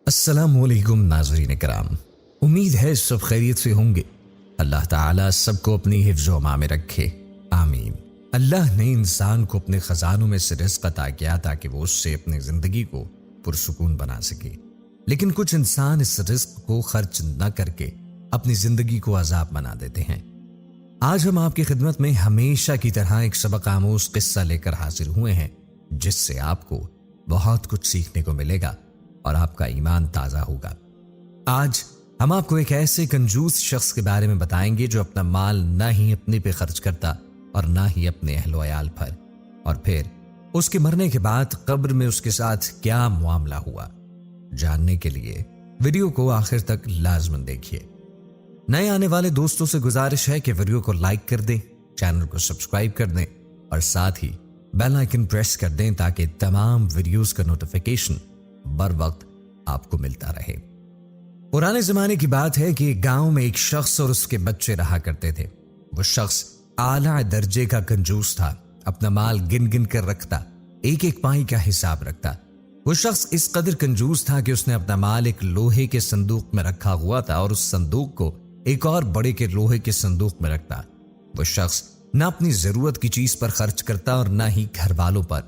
السلام علیکم ناظرین کرام، امید ہے سب خیریت سے ہوں گے۔ اللہ تعالیٰ سب کو اپنی حفظ و امان میں رکھے، آمین۔ اللہ نے انسان کو اپنے خزانوں میں سے رزق عطا کیا تاکہ وہ اس سے اپنی زندگی کو پرسکون بنا سکے، لیکن کچھ انسان اس رزق کو خرچ نہ کر کے اپنی زندگی کو عذاب بنا دیتے ہیں۔ آج ہم آپ کی خدمت میں ہمیشہ کی طرح ایک سبق آموز قصہ لے کر حاضر ہوئے ہیں، جس سے آپ کو بہت کچھ سیکھنے کو ملے گا اور آپ کا ایمان تازہ ہوگا۔ آج ہم آپ کو ایک ایسے کنجوس شخص کے بارے میں بتائیں گے جو اپنا مال نہ ہی اپنے پہ خرچ کرتا اور نہ ہی اپنے اہل و عیال پر، اور پھر اس کے مرنے کے بعد قبر میں اس کے ساتھ کیا معاملہ ہوا۔ جاننے کے لیے ویڈیو کو آخر تک لازماً دیکھیے۔ نئے آنے والے دوستوں سے گزارش ہے کہ ویڈیو کو لائک کر دیں، چینل کو سبسکرائب کر دیں اور ساتھ ہی بیل آئیکن پریس کر دیں تاکہ تمام ویڈیوز کا نوٹیفیکیشن بر وقت آپ کو ملتا رہے۔ پرانے زمانے کی بات ہے کہ ایک گاؤں میں ایک شخص اور اس کے بچے رہا کرتے تھے۔ وہ شخص اعلیٰ درجے کا کنجوس تھا، اپنا مال گن گن کر رکھتا، ایک ایک پائی کا حساب رکھتا۔ وہ شخص اس قدر کنجوس تھا کہ اس نے اپنا مال ایک لوہے کے صندوق میں رکھا ہوا تھا اور اس صندوق کو ایک اور بڑے کے لوہے کے صندوق میں رکھتا۔ وہ شخص نہ اپنی ضرورت کی چیز پر خرچ کرتا اور نہ ہی گھر والوں پر۔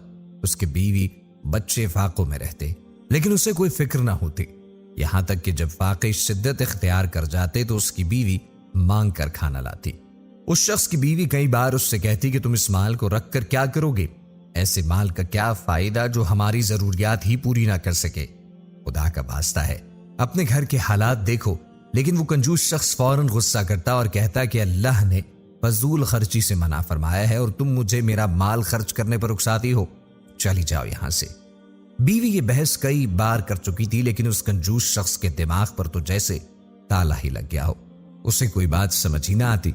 اس کے بیوی بچے فاقوں میں رہتے، لیکن اسے کوئی فکر نہ ہوتی، یہاں تک کہ جب فاقے شدت اختیار کر جاتے تو اس کی بیوی مانگ کر کھانا لاتی۔ اس شخص کی بیوی کئی بار اس سے کہتی کہ تم اس مال کو رکھ کر کیا کرو گے؟ ایسے مال کا کیا فائدہ جو ہماری ضروریات ہی پوری نہ کر سکے؟ خدا کا واسطہ ہے، اپنے گھر کے حالات دیکھو۔ لیکن وہ کنجوس شخص فوراً غصہ کرتا اور کہتا کہ اللہ نے فضول خرچی سے منع فرمایا ہے اور تم مجھے میرا مال خرچ کرنے پر اکساتی ہو، چلی جاؤ یہاں سے۔ بیوی یہ بحث کئی بار کر چکی تھی، لیکن اس کنجوس شخص کے دماغ پر تو جیسے تالا ہی لگ گیا ہو، اسے کوئی بات سمجھ ہی نہ آتی۔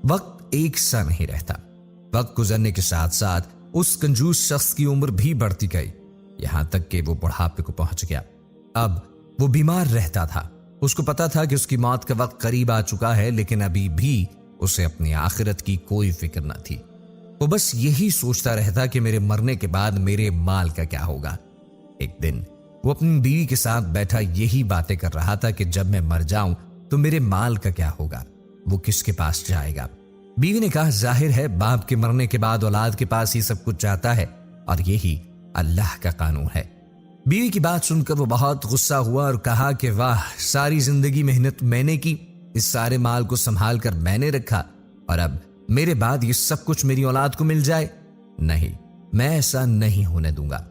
وقت ایک سا نہیں رہتا، وقت گزرنے کے ساتھ ساتھ اس کنجوس شخص کی عمر بھی بڑھتی گئی، یہاں تک کہ وہ بڑھاپے کو پہنچ گیا۔ اب وہ بیمار رہتا تھا، اس کو پتا تھا کہ اس کی موت کا وقت قریب آ چکا ہے، لیکن ابھی بھی اسے اپنی آخرت کی کوئی فکر نہ تھی۔ وہ بس یہی سوچتا رہتا کہ میرے مرنے کے بعد میرے مال کا کیا ہوگا۔ ایک دن وہ اپنی بیوی کے ساتھ بیٹھا یہی باتیں کر رہا تھا کہ جب میں مر جاؤں تو میرے مال کا کیا ہوگا، وہ کس کے پاس جائے گا؟ بیوی نے کہا ظاہر ہے باپ کے مرنے کے بعد اولاد کے پاس ہی سب کچھ جاتا ہے، اور یہی اللہ کا قانون ہے۔ بیوی کی بات سن کر وہ بہت غصہ ہوا اور کہا کہ واہ، ساری زندگی محنت میں نے کی، اس سارے مال کو سنبھال کر میں نے رکھا، اور اب میرے بعد یہ سب کچھ میری اولاد کو مل جائے؟ نہیں، میں ایسا نہیں ہونے دوں گا۔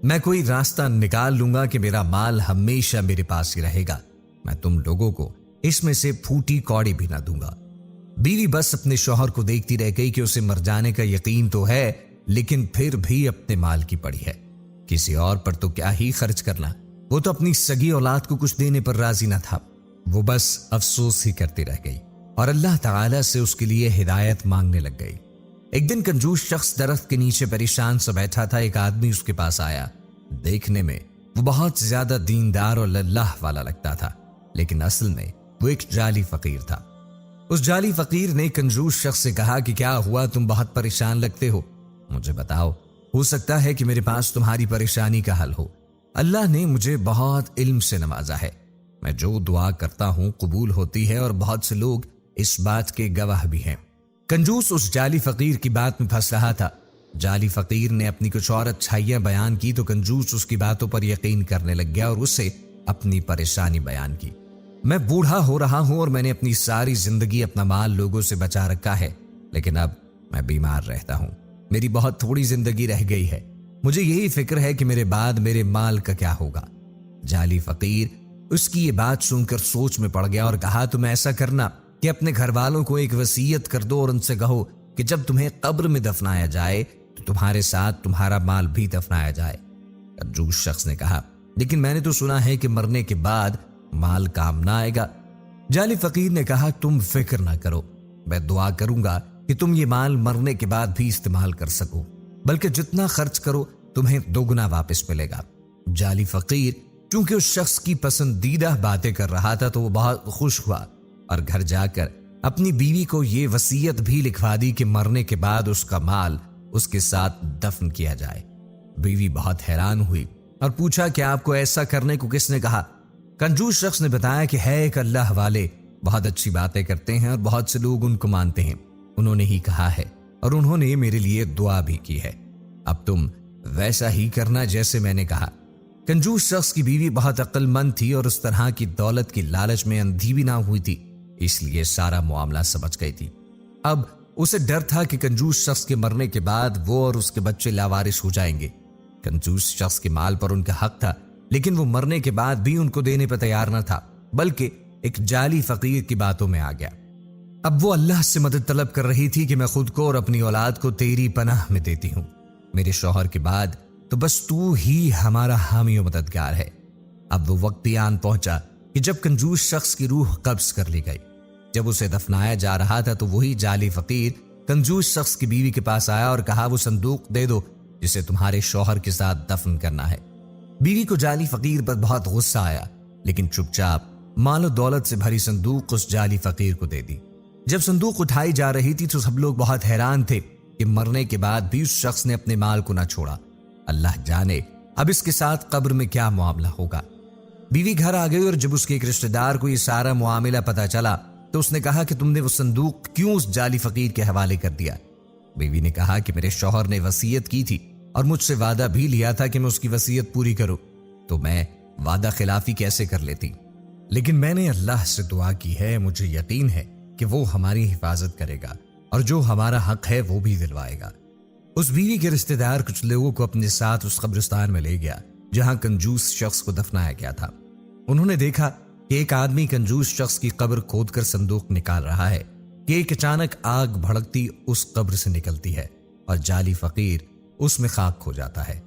میں کوئی راستہ نکال لوں گا کہ میرا مال ہمیشہ میرے پاس ہی رہے گا۔ میں تم لوگوں کو اس میں سے پھوٹی کوڑی بھی نہ دوں گا۔ بیوی بس اپنے شوہر کو دیکھتی رہ گئی کہ اسے مر جانے کا یقین تو ہے، لیکن پھر بھی اپنے مال کی پڑی ہے، کسی اور پر تو کیا ہی خرچ کرنا۔ وہ تو اپنی سگی اولاد کو کچھ دینے پر راضی نہ تھا، وہ بس افسوس ہی کرتی رہ گئی اور اللہ تعالیٰ سے اس کے لیے ہدایت مانگنے لگ گئی۔ ایک دن کنجوس شخص درخت کے نیچے پریشان سا بیٹھا تھا۔ ایک آدمی اس کے پاس آیا، دیکھنے میں وہ بہت زیادہ دیندار اور اللہ والا لگتا تھا، لیکن اصل میں وہ ایک جعلی فقیر تھا۔ اس جعلی فقیر نے کنجوس شخص سے کہا کہ کیا ہوا، تم بہت پریشان لگتے ہو، مجھے بتاؤ، ہو سکتا ہے کہ میرے پاس تمہاری پریشانی کا حل ہو۔ اللہ نے مجھے بہت علم سے نوازا ہے، میں جو دعا کرتا ہوں قبول ہوتی ہے، اور بہت سے لوگ اس بات کے گواہ بھی ہیں۔ کنجوس اس جعلی فقیر کی بات میں پھنس رہا تھا۔ جعلی فقیر نے اپنی کچھ اور اچھائیاں بیان کی تو کنجوس اس کی باتوں پر یقین کرنے لگ گیا اور اسے اپنی پریشانی بیان کی۔ میں بوڑھا ہو رہا ہوں اور میں نے اپنی ساری زندگی اپنا مال لوگوں سے بچا رکھا ہے، لیکن اب میں بیمار رہتا ہوں، میری بہت تھوڑی زندگی رہ گئی ہے، مجھے یہی فکر ہے کہ میرے بعد میرے مال کا کیا ہوگا۔ جعلی فقیر اس کی یہ بات سن کر سوچ میں پڑ گیا اور کہا تم ایسا کرنا کہ اپنے گھر والوں کو ایک وصیت کر دو اور ان سے کہو کہ جب تمہیں قبر میں دفنایا جائے تو تمہارے ساتھ تمہارا مال بھی دفنایا جائے۔ کنجوس شخص نے کہا لیکن میں نے تو سنا ہے کہ مرنے کے بعد مال کام نہ آئے گا۔ جعلی فقیر نے کہا تم فکر نہ کرو، میں دعا کروں گا کہ تم یہ مال مرنے کے بعد بھی استعمال کر سکو، بلکہ جتنا خرچ کرو تمہیں دوگنا واپس ملے گا۔ جعلی فقیر چونکہ اس شخص کی پسندیدہ باتیں کر رہا تھا تو وہ بہت خوش ہوا اور گھر جا کر اپنی بیوی کو یہ وصیت بھی لکھوا دی کہ مرنے کے بعد اس کا مال اس کے ساتھ دفن کیا جائے۔ بیوی بہت حیران ہوئی اور پوچھا کہ آپ کو ایسا کرنے کو کس نے کہا؟ کنجوس شخص نے بتایا کہ ہے ایک اللہ والے، بہت اچھی باتیں کرتے ہیں اور بہت سے لوگ ان کو مانتے ہیں، انہوں نے ہی کہا ہے اور انہوں نے میرے لیے دعا بھی کی ہے، اب تم ویسا ہی کرنا جیسے میں نے کہا۔ کنجوس شخص کی بیوی بہت عقل مند تھی اور اس طرح کی دولت کی لالچ میں اندھی بھی نہ ہوئی تھی، اس لیے سارا معاملہ سمجھ گئی تھی۔ اب اسے ڈر تھا کہ کنجوس شخص کے مرنے کے بعد وہ اور اس کے بچے لاوارث ہو جائیں گے۔ کنجوس شخص کے مال پر ان کا حق تھا، لیکن وہ مرنے کے بعد بھی ان کو دینے پر تیار نہ تھا، بلکہ ایک جعلی فقیر کی باتوں میں آ گیا۔ اب وہ اللہ سے مدد طلب کر رہی تھی کہ میں خود کو اور اپنی اولاد کو تیری پناہ میں دیتی ہوں، میرے شوہر کے بعد تو بس تو ہی ہمارا حامی و مددگار ہے۔ اب وہ وقت بھی آن پہنچا کہ جب کنجوس شخص کی روح قبض کر لی گئی۔ جب اسے دفنایا جا رہا تھا تو وہی جعلی فقیر کنجوس شخص کی بیوی کے پاس آیا اور کہا وہ صندوق دے دو جسے تمہارے شوہر کے ساتھ دفن کرنا ہے۔ بیوی کو جعلی فقیر پر بہت غصہ آیا، لیکن چپ چاپ مال و دولت سے بھری صندوق اس جعلی فقیر کو دے دی۔ جب صندوق اٹھائی جا رہی تھی تو سب لوگ بہت حیران تھے کہ مرنے کے بعد بھی اس شخص نے اپنے مال کو نہ چھوڑا۔ اللہ جانے اب اس کے ساتھ قبر میں کیا معاملہ ہوگا۔ بیوی گھر آ گئی اور جب اس کے ایک رشتہ دار کو یہ سارا معاملہ پتا چلا تو اس نے کہا کہ تم نے وہ صندوق کیوں اس جعلی فقیر کے حوالے کر دیا؟ بیوی نے کہا کہ میرے شوہر نے وصیت کی تھی اور مجھ سے وعدہ بھی لیا تھا کہ میں اس کی وصیت پوری کروں، تو میں وعدہ خلافی کیسے کر لیتی؟ لیکن میں نے اللہ سے دعا کی ہے، مجھے یقین ہے کہ وہ ہماری حفاظت کرے گا اور جو ہمارا حق ہے وہ بھی دلوائے گا۔ اس بیوی کے رشتہ دار کچھ لوگوں کو اپنے ساتھ اس قبرستان میں لے گیا جہاں کنجوس شخص کو دفنایا گیا تھا۔ انہوں نے دیکھا کہ ایک آدمی کنجوس شخص کی قبر کھود کر صندوق نکال رہا ہے کہ ایک اچانک آگ بھڑکتی اس قبر سے نکلتی ہے اور جعلی فقیر اس میں خاک ہو جاتا ہے۔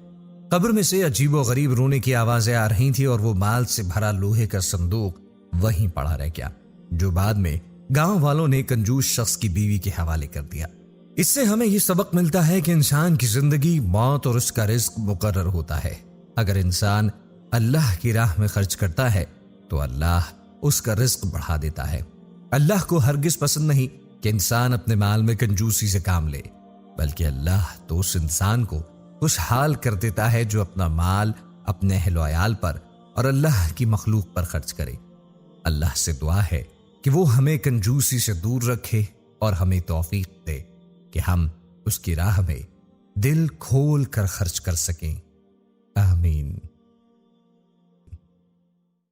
قبر میں سے عجیب و غریب رونے کی آوازیں آ رہی تھیں اور وہ مال سے بھرا لوہے کا صندوق وہیں پڑا رہ گیا، جو بعد میں گاؤں والوں نے کنجوس شخص کی بیوی کے حوالے کر دیا۔ اس سے ہمیں یہ سبق ملتا ہے کہ انسان کی زندگی، موت اور اس کا رزق مقرر ہوتا ہے۔ اگر انسان اللہ کی راہ میں خرچ کرتا ہے تو اللہ اس کا رزق بڑھا دیتا ہے۔ اللہ کو ہرگز پسند نہیں کہ انسان اپنے مال میں کنجوسی سے کام لے، بلکہ اللہ تو اس انسان کو خوشحال کر دیتا ہے جو اپنا مال اپنے اہل و عیال پر اور اللہ کی مخلوق پر خرچ کرے۔ اللہ سے دعا ہے کہ وہ ہمیں کنجوسی سے دور رکھے اور ہمیں توفیق دے کہ ہم اس کی راہ میں دل کھول کر خرچ کر سکیں۔ آمین۔